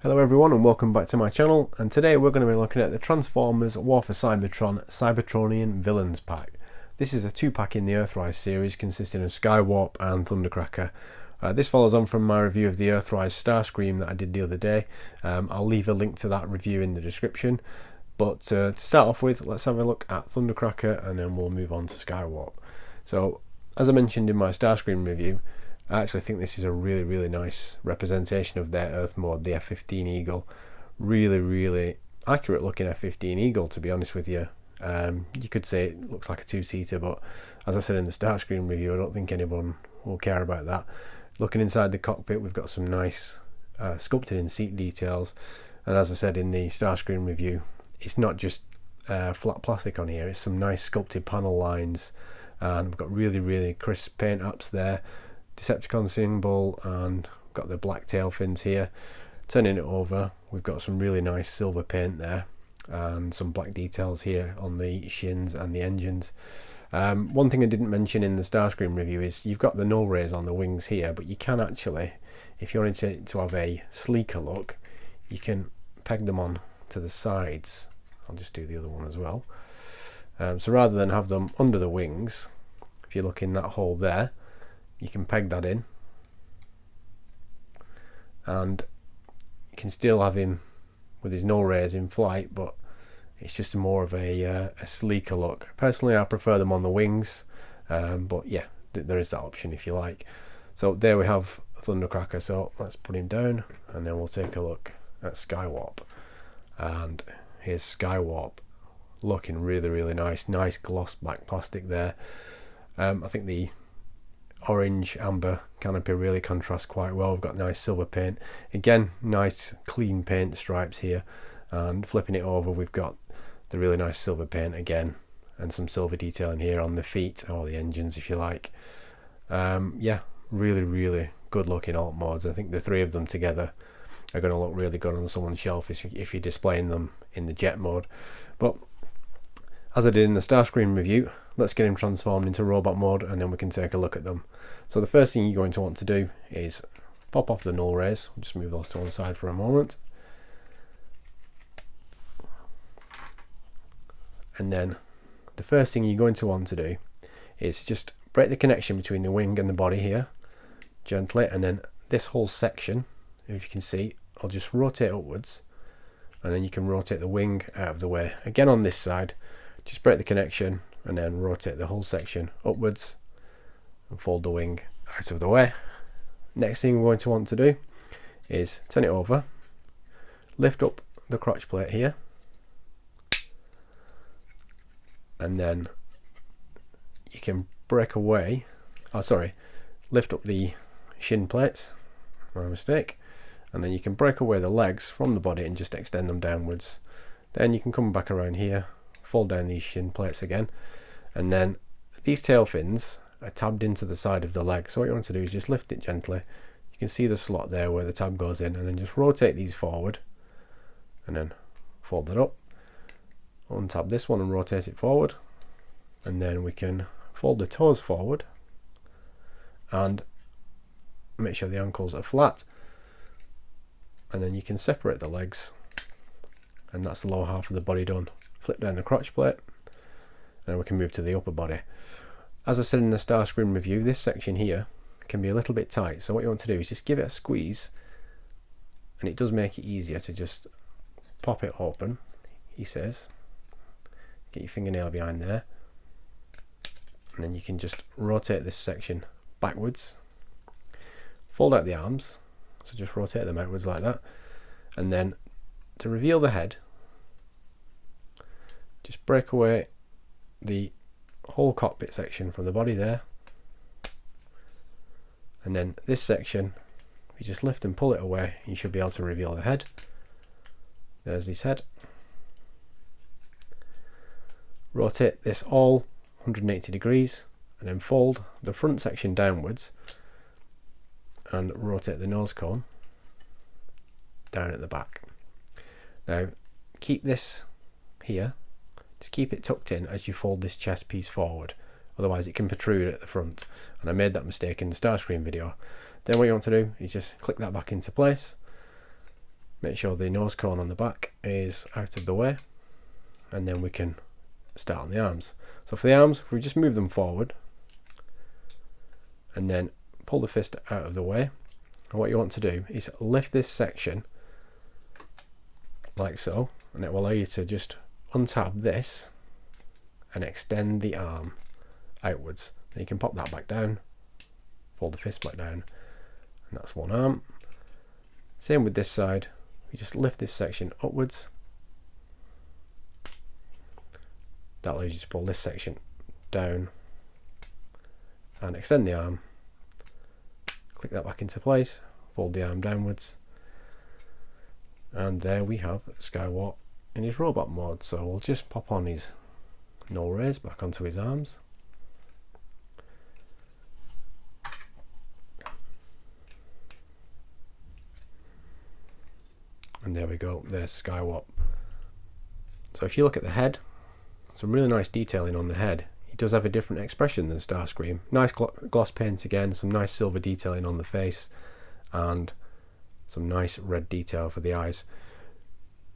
Hello everyone and welcome back to my channel, and today we're going to be looking at the Transformers War for Cybertron Cybertronian Villains pack. This is a 2-pack in the Earthrise series consisting of Skywarp and Thundercracker. This follows on from my review of the Earthrise Starscream that I did the other day. I'll leave a link to that review in the description. But to start off with, let's have a look at Thundercracker and then we'll move on to Skywarp. So, as I mentioned in my Starscream review, I actually think this is a really nice representation of their Earth mode, the F-15 Eagle. Really accurate looking F-15 Eagle, to be honest with you. You could say it looks like a 2-seater, but as I said in the Starscream review, I don't think anyone will care about that. Looking inside the cockpit, we've got some nice sculpted in seat details, and as I said in the Starscream review, it's not just flat plastic on here, it's some nice sculpted panel lines, and we've got really crisp paint apps there. Decepticon symbol, and got the black tail fins here. Turning it over, we've got some really nice silver paint there and some black details here on the shins and the engines. One thing I didn't mention in the Starscream review is you've got the null rays on the wings here, but you can actually, if you wanted to have a sleeker look, you can peg them on to the sides. I'll just do the other one as well. So rather than have them under the wings, if you look in that hole there, you can peg that in and you can still have him with his null rays in flight, but it's just more of a sleeker look. Personally, I prefer them on the wings, but yeah, there is that option if you like. So there we have Thundercracker, so let's put him down and then we'll take a look at Skywarp. And here's Skywarp, looking really nice gloss black plastic there. I think the orange amber canopy really contrasts quite well. We've got nice silver paint, again nice clean paint stripes here, and flipping it over we've got the really nice silver paint again and some silver detailing here on the feet, or the engines if you like. Yeah, really good looking alt mods. I think the three of them together are going to look really good on someone's shelf if you're displaying them in the jet mode. But as I did in the Starscream review, let's get him transformed into robot mode and then we can take a look at them. So the first thing you're going to want to do is pop off the null rays. We'll just move those to one side for a moment. And then the first thing you're going to want to do is just break the connection between the wing and the body here, gently, and then this whole section, if you can see, I'll just rotate upwards, and then you can rotate the wing out of the way. Again on this side, just break the connection and then rotate the whole section upwards and fold the wing out of the way. Next thing we're going to want to do is turn it over, lift up the crotch plate here, and then you can break away, lift up the shin plates, my mistake, and then you can break away the legs from the body and just extend them downwards. Then you can come back around here, fold down these shin plates again, and then these tail fins are tabbed into the side of the leg. So what you want to do is just lift it gently. You can see the slot there where the tab goes in, and then just rotate these forward and then fold it up. Untab this one and rotate it forward, and then we can fold the toes forward and make sure the ankles are flat, and then you can separate the legs, and that's the lower half of the body done. Flip down the crotch plate and we can move to the upper body. As I said in the Starscream review, this section here can be a little bit tight, so what you want to do is just give it a squeeze, and it does make it easier to just pop it open, he says. Get your fingernail behind there, and then you can just rotate this section backwards, fold out the arms, so just rotate them outwards like that, and then to reveal the head, just break away the whole cockpit section from the body there, and then this section, if you just lift and pull it away, you should be able to reveal the head. There's his head. Rotate this all 180 degrees and then fold the front section downwards and rotate the nose cone down at the back. Now keep this here, just keep it tucked in as you fold this chest piece forward, otherwise it can protrude at the front, and I made that mistake in the Starscream video. Then what you want to do is just click that back into place, make sure the nose cone on the back is out of the way, and then we can start on the arms. So for the arms, if we just move them forward and then pull the fist out of the way, and what you want to do is lift this section like so, and it will allow you to just untap this and extend the arm outwards. Then you can pop that back down, fold the fist back down, and that's one arm. Same with this side, you just lift this section upwards. That allows you to pull this section down and extend the arm. Click that back into place, fold the arm downwards, and there we have Skywarp in his robot mode. So we'll just pop on his no raise back onto his arms. And there we go, there's Skywarp. So if you look at the head, some really nice detailing on the head. He does have a different expression than Starscream. Nice gloss paint again, some nice silver detailing on the face, and some nice red detail for the eyes.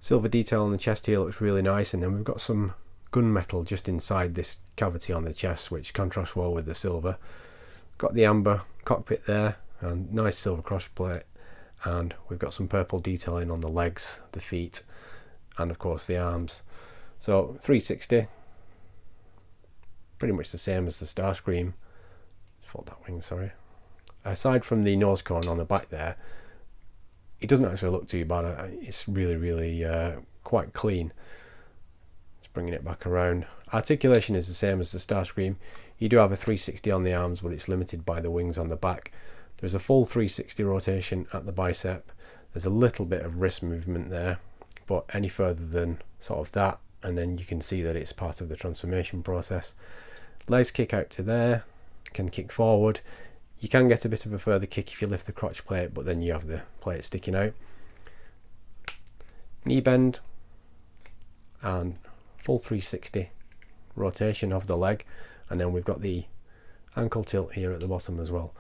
Silver detail on the chest here looks really nice, and then we've got some gunmetal just inside this cavity on the chest, which contrasts well with the silver. Got the amber cockpit there, and nice silver crossplate, and we've got some purple detailing on the legs, the feet, and of course the arms. So 360, pretty much the same as the Starscream. Fold that wing, sorry. Aside from the nose cone on the back there, it doesn't actually look too bad. It's really quite clean. Just bringing it back around. Articulation is the same as the Starscream. You do have a 360 on the arms, but it's limited by the wings on the back. There's a full 360 rotation at the bicep. There's a little bit of wrist movement there, but any further than sort of that, and then you can see that it's part of the transformation process. Legs kick out to there, can kick forward. You can get a bit of a further kick if you lift the crotch plate, but then you have the plate sticking out. Knee bend and full 360 rotation of the leg, and then we've got the ankle tilt here at the bottom as well.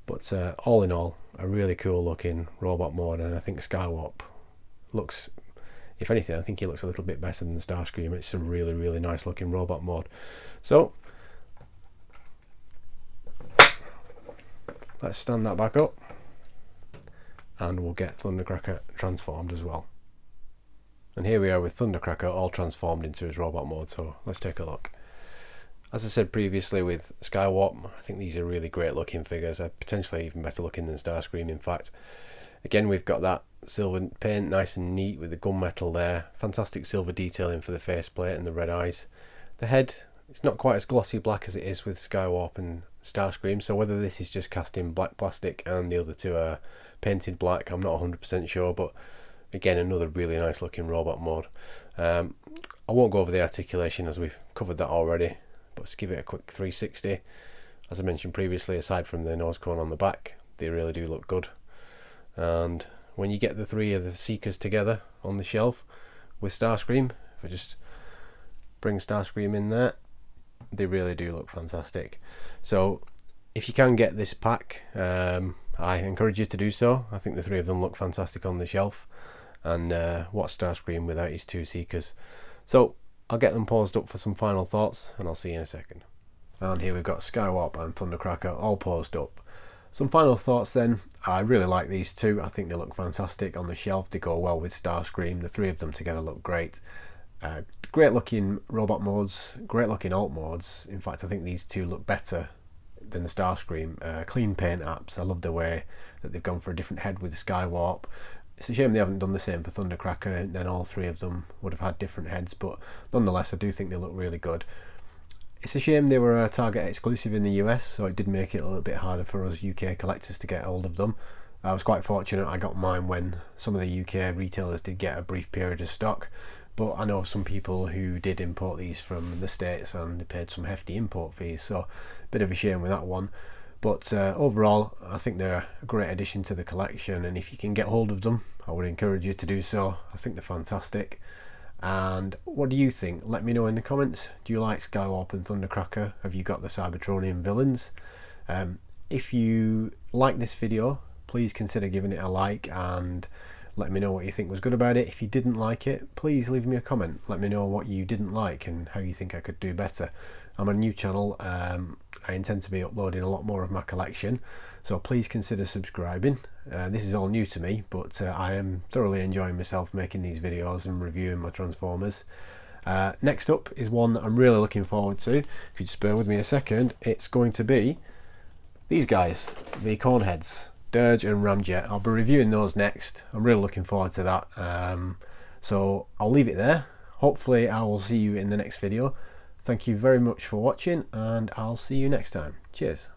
But all in all, a really cool looking robot mode, and I think Skywarp looks, if anything, I think he looks a little bit better than Starscream. It's a really nice looking robot mode. So let's stand that back up, and we'll get Thundercracker transformed as well. And here we are with Thundercracker all transformed into his robot mode, so let's take a look. As I said previously with Skywarp, I think these are really great looking figures, potentially even better looking than Starscream in fact. Again, we've got that silver paint, nice and neat with the gunmetal there. Fantastic silver detailing for the faceplate and the red eyes. The head, it's not quite as glossy black as it is with Skywarp and Starscream, so whether this is just cast in black plastic and the other two are painted black, I'm not 100% sure, but again, another really nice looking robot mode. I won't go over the articulation as we've covered that already, but let's give it a quick 360. As I mentioned previously, aside from the nose cone on the back, they really do look good. And when you get the three of the Seekers together on the shelf with Starscream, if I just bring Starscream in there, they really do look fantastic. So if you can get this pack, I encourage you to do so. I think the three of them look fantastic on the shelf, and what's Starscream without his two Seekers? So I'll get them paused up for some final thoughts, and I'll see you in a second. And here we've got Skywarp and Thundercracker all paused up. Some final thoughts then. I really like these two. I think they look fantastic on the shelf. They go well with Starscream. The three of them together look great. Great looking robot modes, great looking alt modes. In fact, I think these two look better than the Starscream. Clean paint apps. I love the way that they've gone for a different head with Skywarp. It's a shame they haven't done the same for Thundercracker, and then all three of them would have had different heads, but nonetheless I do think they look really good. It's a shame they were a Target exclusive in the US, so it did make it a little bit harder for us UK collectors to get hold of them. I was quite fortunate, I got mine when some of the UK retailers did get a brief period of stock, but I know of some people who did import these from the States and they paid some hefty import fees, so a bit of a shame with that one. But overall, I think they're a great addition to the collection, and if you can get hold of them, I would encourage you to do so. I think they're fantastic. And what do you think? Let me know in the comments. Do you like Skywarp and Thundercracker? Have you got the Cybertronian Villains? If you like this video, please consider giving it a like and Let me know what you think was good about it. If you didn't like it, please leave me a comment. Let me know what you didn't like and how you think I could do better. I'm a new channel. I intend to be uploading a lot more of my collection, so please consider subscribing. This is all new to me, but I am thoroughly enjoying myself making these videos and reviewing my Transformers. Next up is one that I'm really looking forward to. If you just bear with me a second, it's going to be these guys, the Cornheads, Dirge and Ramjet. I'll be reviewing those next. I'm really looking forward to that. So I'll leave it there. Hopefully I will see you in the next video. Thank you very much for watching, and I'll see you next time. Cheers.